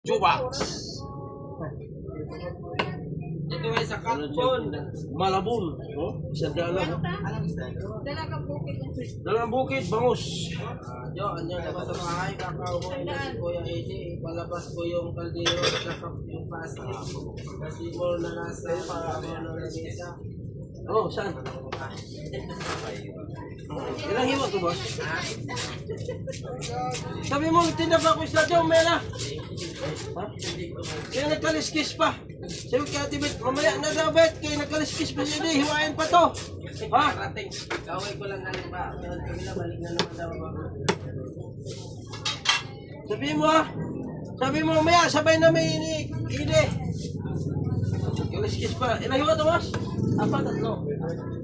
Chubax. Ito ay sa Katpon. Malabon. Oh, isang daan lang. Dalagang bukid, bangus. Yo, andiyan ako sa bahay. Kakauwi na si Kuya Eddie. Palabas ko yung kaldero at saka yung pasta. Kasi more na nasa para ako ng lamesa. Oh, saan? Ilang hiwa to, boss? Sabi mo, tinda ba ako isla dyan, Mela? Ha? Kaya nagkaliskis pa. Sabi ka, Tibet, mamaya na dapat. Kaya nagkaliskis pa siya, hiwain pa to. Ha? Kaway ko lang galing pa. Balik na naman daw ako. Sabi mo, ha? Sabi mo, mamaya, sabay na may ini. Kaliskis pa. Ilang hiwa to, boss? Apa, tatlo?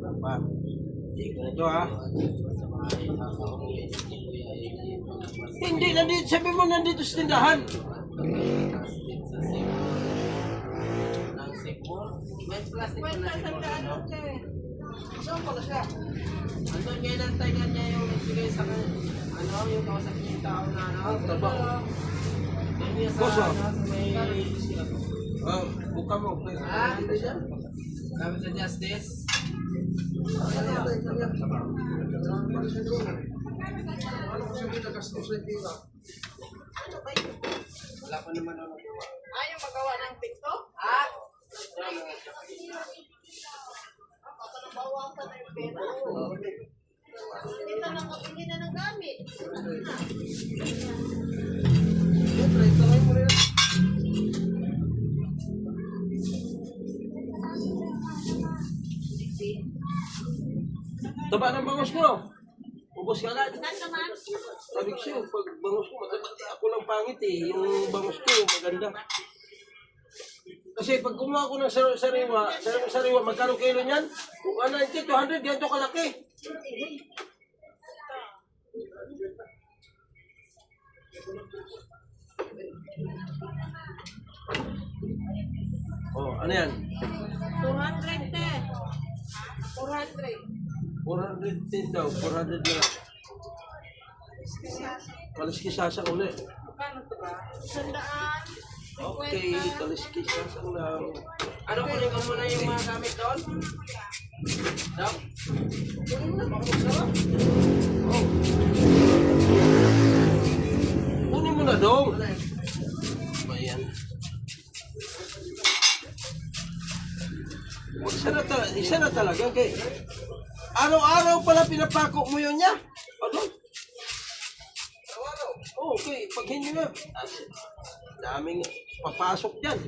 Apa? Ito, ha? Hindi, nandito. Sabi mo, nandito sa tindahan. May plastic na lang. Saan pala siya? Andun ngayon ang taingan niya yung nagbigay sa yung kausap niya yung tao na trabaho. Doon niya sa may... buka mo, please. Dito siya? Kami sa Justice. Wala pa naman ako. Ayaw magawa ng pinto? Bawasan na yung pera. Ito lang kapili na ng gamit. Taba ng bangus ko. Ubos ka agad. Saan naman? Sabi ko siya, pag bangus ko, ako lang pangit eh. Yung bangus ko, maganda. Kasi pag kumuha ko ng sariwa, magkano kilo niyan? 190, 200, ganito kalaki. Oh, ano yan? 200 te. 400. 410 daw, 400 na lang. Kaliskisasa uli. Magkano ito ba? 100. Okay, kaliskisasa lang. Ano kunin ko muna yung mga gamit doon? Daw? Kunin mo na, baka magsarap. Oh. Kunin mo na doon. Ayan. Isa na talaga. Okay. Araw-araw pala pinapako mo yun niya. Ano? Araw-araw? Oh, okay. Pag hindi na, daming papasok dyan.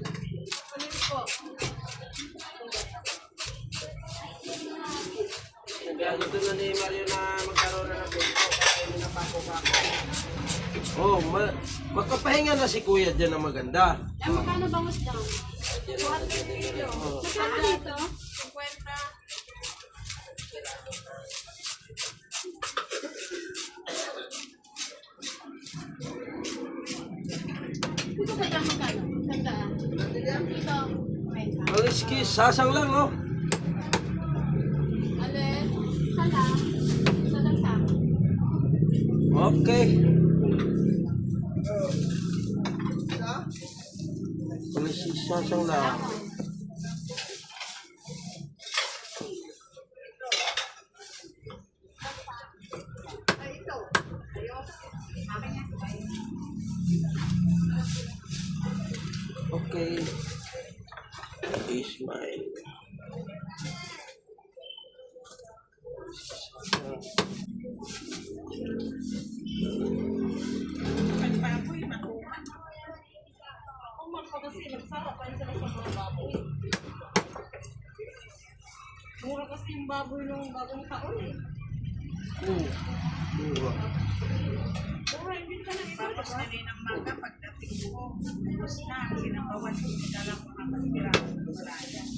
Nagagito na ni Mario na magkaroon na ng bento. Kaya napako-pako. Oh, magkapahinga na si Kuya dyan na maganda. Eh, magkano bangus daw? 200 kilo. Magkano dito? 50. Dito sa dyan magkano? Sandaan. Dito. Kaliskis, sasang lang, no? Alin? Sala. Sala. Okay. Kaliskis, sasang lang. Okay. Is mine. Mura kasi yung baboy nung bagong taon eh. Mura. Mura, hindi ka lang ito. Tapos na rin ang maga pagdating ko. Tapos na, sinabawan ko. Dala ko na pagkiraan. Wala yan.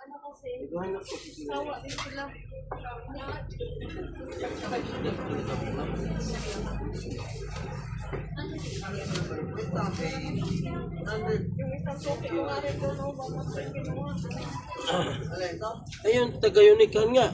Ano kasi? Sawa din sila. Yung isang soke ko nga rin ko, no? Bakit kinuha? Ayun, taga-unikan nga.